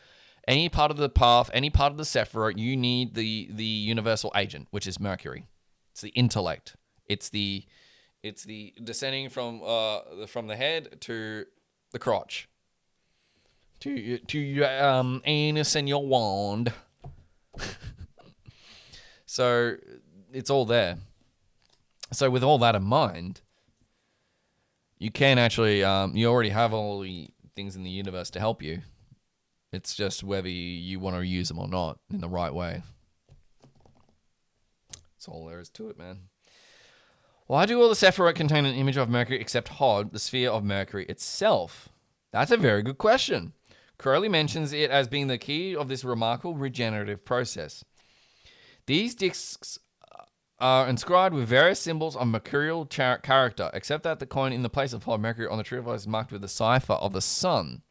any part of the path, any part of the Sephiroth, you need the universal agent, which is Mercury. It's the intellect. It's the descending from the head to the crotch, to your anus and your wand. So it's all there. So with all that in mind, you can actually you already have all the things in the universe to help you. It's just whether you want to use them or not in the right way. That's all there is to it, man. Why do all the Sephiroth contain an image of Mercury except Hod, the sphere of Mercury itself? That's a very good question. Crowley mentions it as being the key of this remarkable regenerative process. These discs are inscribed with various symbols of mercurial character, except that the coin in the place of Hod Mercury on the tree of life is marked with the cipher of the sun.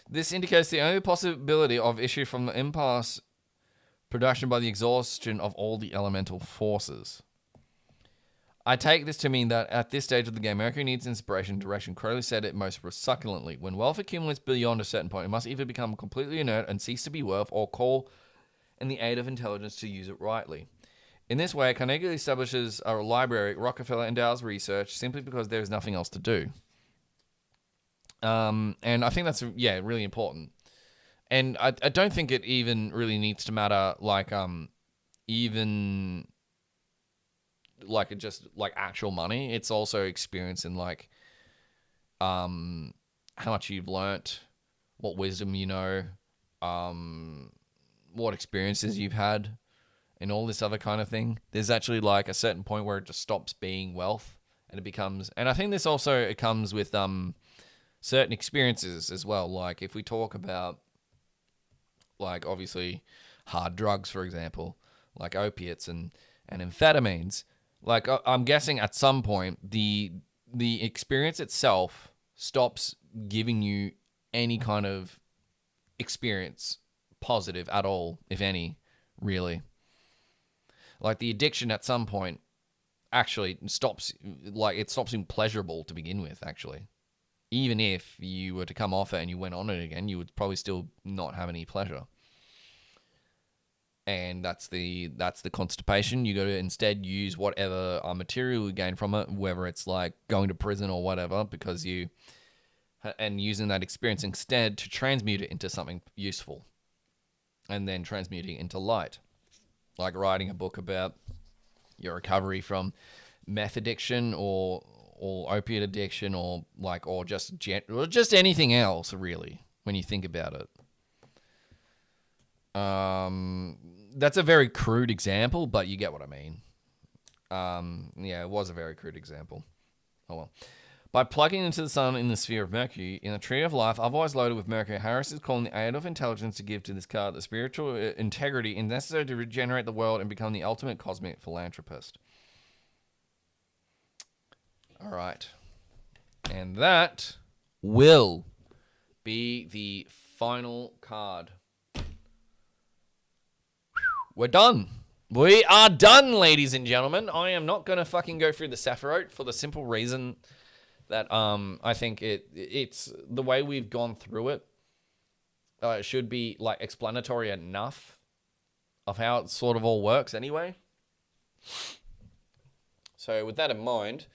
This indicates the only possibility of issue from the impasse production by the exhaustion of all the elemental forces. I take this to mean that at this stage of the game, Mercury needs inspiration and direction. Crowley said it most succulently. When wealth accumulates beyond a certain point, it must either become completely inert and cease to be wealth, or call in the aid of intelligence to use it rightly. In this way, Carnegie establishes a library, Rockefeller endows research, simply because there is nothing else to do. And I think that's, really important. And I don't think it even really needs to matter, even like just like actual money. It's also experience in how much you've learnt, what wisdom you know, what experiences you've had, and all this other kind of thing. There's actually a certain point where it just stops being wealth and it becomes, and I think this also, it comes with certain experiences as well. Like if we talk about obviously hard drugs, for example, like opiates and amphetamines, I'm guessing at some point the experience itself stops giving you any kind of experience positive at all, if any, really. Like the addiction at some point actually stops, it stops being pleasurable to begin with, actually. Even if you were to come off it and you went on it again, you would probably still not have any pleasure. And that's the constipation. You got to instead use whatever material you gain from it, whether it's going to prison or whatever, and using that experience instead to transmute it into something useful. and then transmuting into light. Like writing a book about your recovery from meth addiction or opiate addiction or just anything else, really, when you think about it. That's a very crude example, but you get what I mean. Yeah, it was a very crude example. Oh well. By plugging into the sun in the sphere of Mercury, in the Tree of Life, otherwise loaded with Mercury, Harris is calling the aid of intelligence to give to this card the spiritual integrity necessary to regenerate the world and become the ultimate cosmic philanthropist. All right. And that will be the final card. We're done. We are done, ladies and gentlemen. I am not going to fucking go through the Sephiroth for the simple reason that I think it's the way we've gone through it should be like explanatory enough of how it sort of all works anyway. So with that in mind,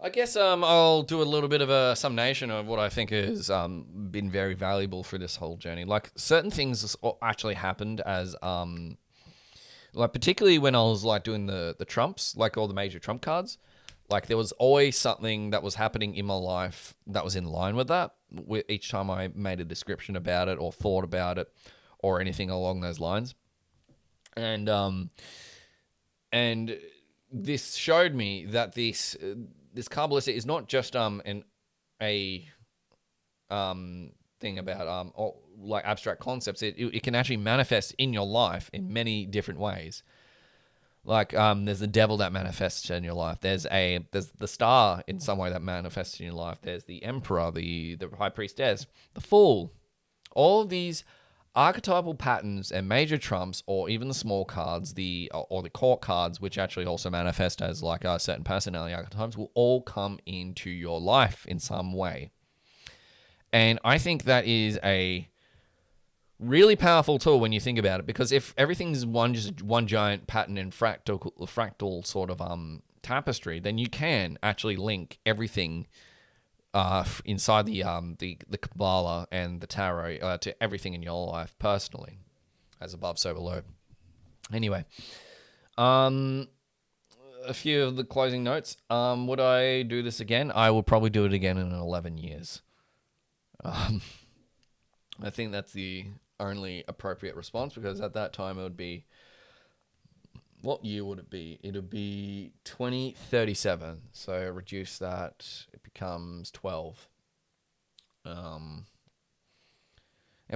I guess I'll do a little bit of a summation of what I think has been very valuable for this whole journey. Like certain things actually happened as like particularly when I was like doing the trumps, like all the major trump cards. Like there was always something that was happening in my life that was in line with that. Each time I made a description about it or thought about it or anything along those lines. And this showed me that this card ballista is not just a thing about like abstract concepts. It can actually manifest in your life in many different ways. Like, there's the devil that manifests in your life. There's the star in some way that manifests in your life. There's the emperor, the high priestess, the fool. All of these archetypal patterns and major trumps, or even the small cards, or the court cards, which actually also manifest as like certain personality archetypes, will all come into your life in some way. And I think that is a really powerful tool when you think about it, because if everything's one giant pattern and fractal sort of tapestry, then you can actually link everything inside the Kabbalah and the Tarot to everything in your life personally, as above, so below. Anyway, a few of the closing notes. Would I do this again? I will probably do it again in 11 years. I think that's the only appropriate response, because at that time it would be, what year would it be? It would be 2037. So reduce that, it becomes 12. And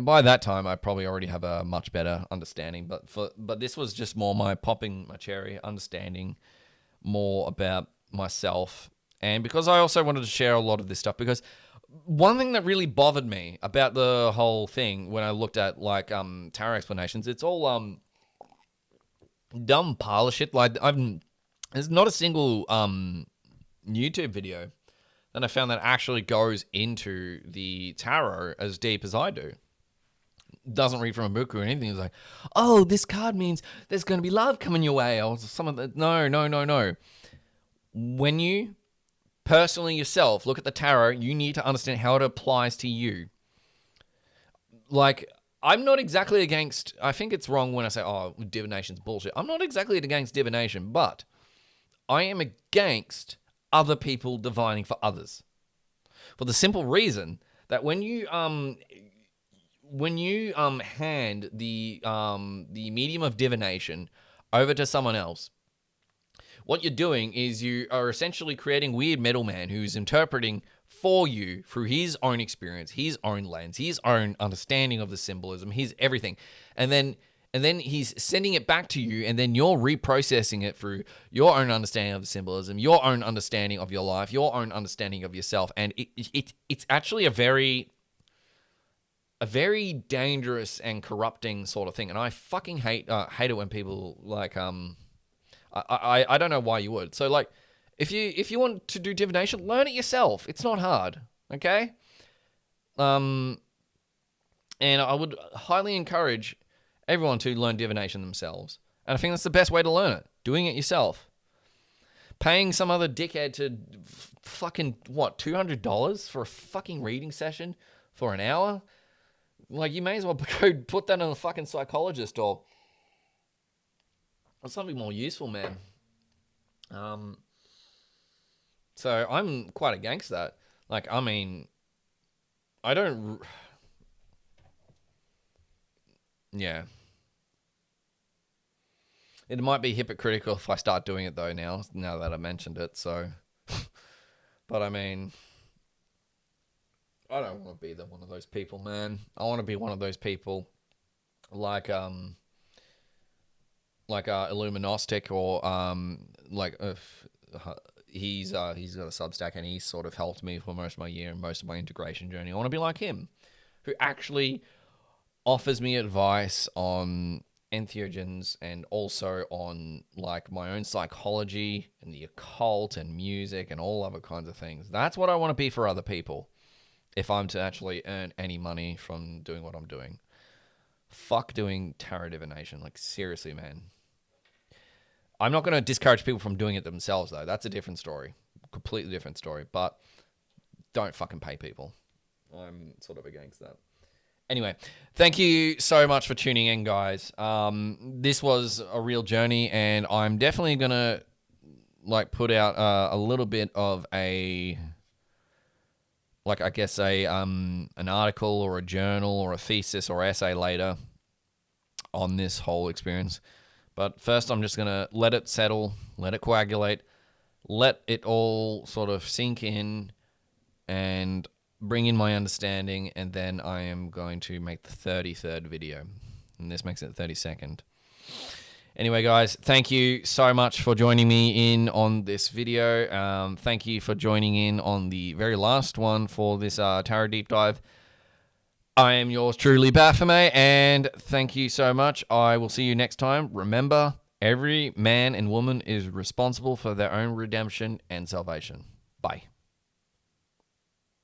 by that time I probably already have a much better understanding, but this was just more my popping my cherry, understanding more about myself. And because I also wanted to share a lot of this stuff, because one thing that really bothered me about the whole thing when I looked at like tarot explanations, it's all dumb parlor shit. Like there's not a single YouTube video that I found that actually goes into the tarot as deep as I do. Doesn't read from a book or anything. It's like, oh, this card means there's going to be love coming your way, or some of the no. When you personally yourself look at the tarot, you need to understand how it applies to you. Like, I'm not exactly against, I think it's wrong when I say, oh, divination's bullshit. I'm not exactly against divination, but I am against other people divining for others. For the simple reason that when you hand the medium of divination over to someone else, what you're doing is you are essentially creating weird middleman who's interpreting for you through his own experience, his own lens, his own understanding of the symbolism, his everything. And then he's sending it back to you, and then you're reprocessing it through your own understanding of the symbolism, your own understanding of your life, your own understanding of yourself. And it's actually a very dangerous and corrupting sort of thing. And I fucking hate it when people like I don't know why you would. So like, if you want to do divination, learn it yourself. It's not hard, okay? And I would highly encourage everyone to learn divination themselves. And I think that's the best way to learn it, doing it yourself. Paying some other dickhead to fucking, $200 for a fucking reading session for an hour? Like, you may as well go put that on a fucking psychologist or something more useful, man. So I'm quite against that. Like, I mean, I don't. Yeah. It might be hypocritical if I start doing it, though, now that I mentioned it. So, but I mean, I don't want to be one of those people, man. I want to be one of those people like Illuminostic or he's got a Substack and he's sort of helped me for most of my year and most of my integration journey. I want to be like him, who actually offers me advice on entheogens and also on like my own psychology and the occult and music and all other kinds of things. That's what I want to be for other people if I'm to actually earn any money from doing what I'm doing. Fuck doing tarot divination. Like, seriously, man. I'm not going to discourage people from doing it themselves, though. That's a different story. Completely different story. But don't fucking pay people. I'm sort of against that. Anyway, thank you so much for tuning in, guys. This was a real journey, and I'm definitely going to like put out a little bit of a... like, I guess an article or a journal or a thesis or essay later on this whole experience. But first, I'm just going to let it settle, let it coagulate, let it all sort of sink in and bring in my understanding, and then I am going to make the 33rd video. And this makes it the 32nd. Anyway, guys, thank you so much for joining me in on this video. Thank you for joining in on the very last one for this tarot deep dive. I am yours truly, Baphomet, and thank you so much. I will see you next time. Remember, every man and woman is responsible for their own redemption and salvation. Bye.